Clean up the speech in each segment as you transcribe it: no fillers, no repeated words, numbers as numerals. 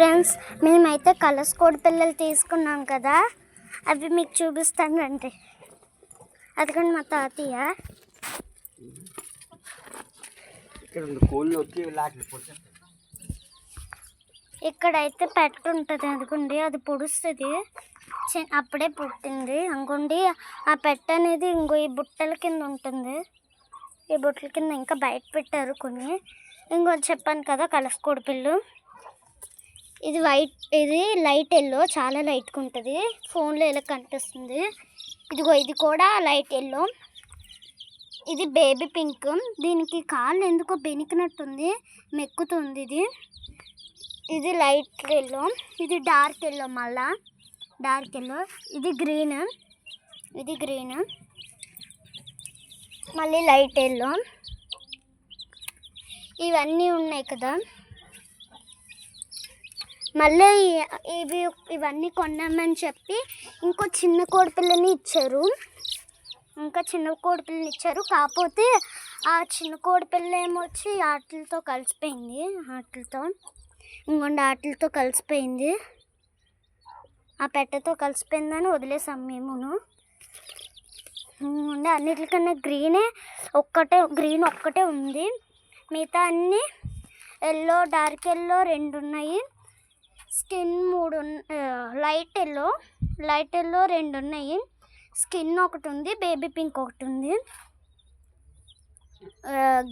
Friends, మేమైతే colours కోడి పిల్లలు తీసుకున్నాం కదా, అవి మీకు చూపిస్తాను రండి. అదిగోండి మా తాతయ్య. ఇక్కడైతే పెట్ట ఉంటుంది, అదిగోండి అది పొడుస్తుంది, అప్పుడే పుట్టింది అనుకోండి. ఆ పెట్ట అనేది ఇంకో ఈ బుట్టల కింద ఉంటుంది, ఈ బుట్టల కింద ఇంకా బయట పెట్టారు కొన్ని. ఇంకో చెప్పాను కదా కలర్స్ కోడి పిల్లు, ఇది వైట్, ఇది లైట్ ఎల్లో, చాలా లైట్గా ఉంటుంది, ఫోన్లో ఎలా కనిపిస్తుంది. ఇదిగో ఇది కూడా లైట్ ఎల్లో, ఇది బేబీ పింక్. దీనికి కాళ్ళు ఎందుకో బెనికినట్టుంది, మెక్కుతుంది. ఇది లైట్ ఎల్లో, ఇది డార్క్ ఎల్లో, మళ్ళా డార్క్ ఎల్లో. ఇది గ్రీన్, ఇది గ్రీన్, మళ్ళీ లైట్ ఎల్లో. ఇవన్నీ ఉన్నాయి కదా. మళ్ళీ ఇవన్నీ కొన్నామని చెప్పి ఇంకో చిన్న కోడిపిల్లని ఇచ్చారు, కాకపోతే ఆ చిన్న కోడిపిల్ల ఏమొచ్చి ఆటలతో కలిసిపోయింది, ఆటలతో కలిసిపోయింది, ఆ పెట్టతో కలిసిపోయిందని వదిలేసాం మేమును. అన్నిటికన్నా గ్రీన్ ఒక్కటే ఉంది, మిగతా అన్నీ ఎల్లో, డార్క్ ఎల్లో 2 ఉన్నాయి, స్కిన్ 3, లైట్ ఎల్లో 2 ఉన్నాయి, స్కిన్ ఒకటి ఉంది, బేబీ పింక్ ఒకటి ఉంది,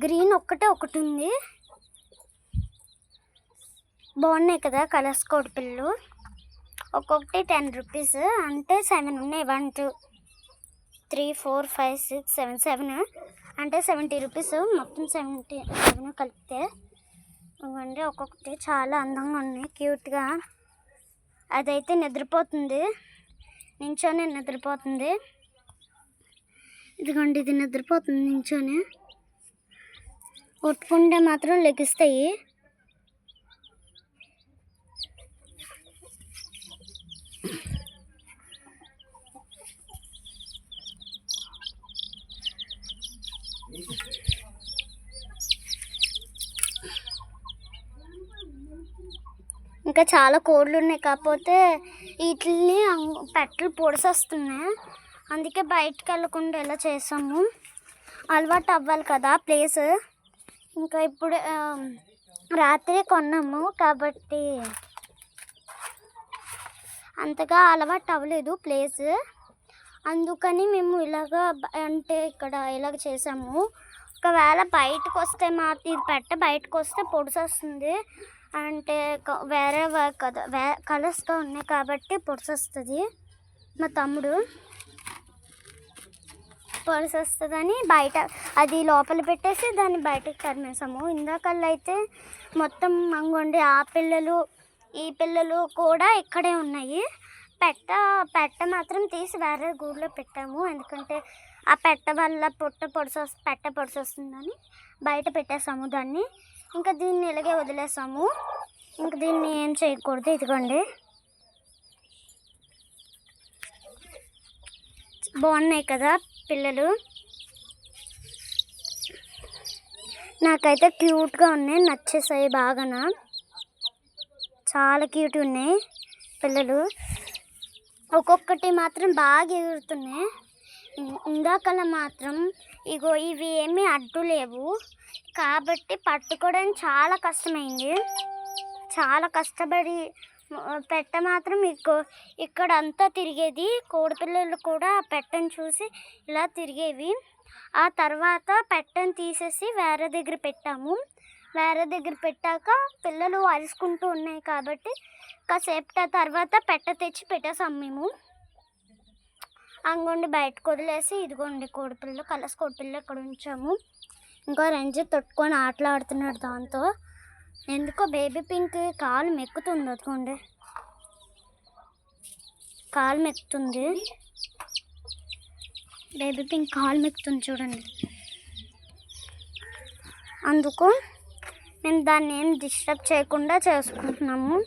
గ్రీన్ ఒకటి ఉంది. బాగున్నాయి కదా కలర్స్ కోడి పిల్లలు. ఒక్కొక్కటి 10 రూపీస్, అంటే 7 ఉన్నాయి. 1 2 3 4 5 6 7 అంటే 70 రూపీస్, మొత్తం 77 కలిపితే. ఇవ్వండి, ఒక్కొక్కటి చాలా అందంగా ఉన్నాయి, క్యూట్గా. అదైతే నిద్రపోతుంది, నించోనే నిద్రపోతుంది. ఇదిగోండి, ఇది నిద్రపోతుంది నించోనే, కొట్టుకుంటే మాత్రం లెగిస్తాయి. ఇంకా చాలా కోళ్ళు ఉన్నాయి, కాకపోతే వీటిని పెట్టలు పొడిసొస్తున్నాయి, అందుకే బయటకు వెళ్ళకుండా ఇలా చేసాము. అలవాటు అవ్వాలి కదా ప్లేస్. ఇంకా ఇప్పుడు రాత్రి కొన్నాము కాబట్టి అంతగా అలవాటు అవ్వలేదు ప్లేస్, అందుకని మేము ఇక్కడ ఇలాగ చేసాము. ఒకవేళ బయటకు వస్తే ఇది పెట్ట బయటకు వస్తే పొడిసొస్తుంది, అంటే వేరే కదా కలర్స్గా ఉన్నాయి కాబట్టి పొడిసొస్తుంది. మా తమ్ముడు పొడిసొస్తుందని బయట అది లోపల పెట్టేసి దాన్ని బయటకు తరిమేసాము. ఇందాకల్లా అయితే మొత్తం అంగోండి, ఆ పిల్లలు ఈ పిల్లలు కూడా ఇక్కడే ఉన్నాయి. పెట్ట మాత్రం తీసి వేరే గూడులో పెట్టాము, ఎందుకంటే ఆ పెట్ట వల్ల పెట్ట పొడిసొస్తుందని బయట పెట్టేసాము దాన్ని. ఇంకా దీన్ని ఇలాగే వదిలేసాము, ఇంకా దీన్ని ఏం చేయకూడదు. ఇదిగోండి, బాగున్నాయి కదా పిల్లలు, నాకైతే క్యూట్గా ఉన్నాయి, నచ్చేసాయి బాగానా, చాలా క్యూట్ ఉన్నాయి పిల్లలు. ఒక్కొక్కటి మాత్రం బాగా ఎగురుతున్నాయి. ఇందాకలా మాత్రం ఇగో ఇవి ఏమీ అడ్డు లేవు కాబట్టి పట్టుకోవడానికి చాలా కష్టమైంది, చాలా కష్టపడి పెట్ట మాత్రం ఇక్కడ అంతా తిరిగేది. కోడిపిల్లలు కూడా పెట్టని చూసి ఇలా తిరిగేవి. ఆ తర్వాత పెట్టని తీసేసి వేరే దగ్గర పెట్టాము. వేరే దగ్గర పెట్టాక పిల్లలు అరుచుకుంటూ ఉన్నాయి కాబట్టి కాసేపు తర్వాత పెట్ట తెచ్చి పెట్టేసాము మేము. అంగోండి బయటకు వదిలేసి ఇదిగోండి కోడిపిల్లలు, కలర్స్ కోడిపిల్లలు ఇక్కడ ఉంచాము. ఇంకో రంజిత్ తొట్టుకొని ఆటలాడుతున్నాడు దాంతో. ఎందుకో బేబీ పింక్ కాలు మెక్కుతుంది, అదిగోండి కాలు మెక్కుతుంది, బేబీ పింక్ కాలు మెక్కుతుంది చూడండి. అందుకు మేము దాన్ని ఏం డిస్టర్బ్ చేయకుండా చేసుకుంటున్నాము.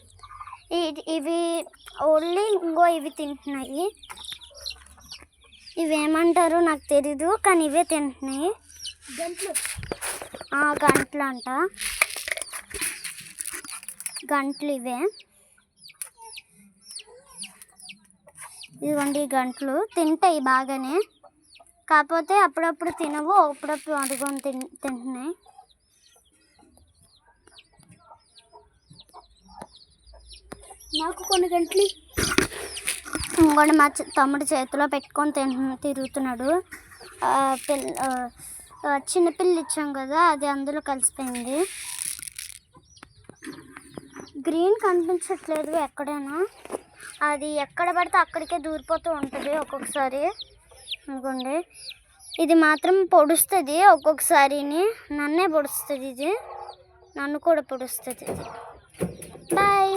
ఇవి ఓన్లీ ఇవి తింటున్నాయి, ఇవేమంటారు నాకు తెలీదు, కానీ ఇవే తింటున్నాయి. గంటలు అంట, గంటలు ఇవే. ఇదిగోండి ఈ గంటలు తింటాయి బాగానే, కాకపోతే అప్పుడప్పుడు తినవు, అప్పుడప్పుడు అడుగుని తింటున్నాయి. నాకు కొన్ని గంటలు ఇంకోటి మా తమ్ముడు చేతిలో పెట్టుకొని తిరుగుతున్నాడు. చిన్నపిల్లి ఇచ్చాం కదా, అది అందులో కలిసిపోయింది. గ్రీన్ కనిపించట్లేదు ఎక్కడైనా, అది ఎక్కడ పడితే అక్కడికే దూరిపోతూ ఉంటుంది ఒక్కొక్కసారి. అనుకోండి ఇది మాత్రం పొడుస్తుంది ఒక్కొక్కసారిని, నన్నే పొడుస్తుంది, ఇది నన్ను కూడా పొడుస్తుంది. ఇది బాయ్.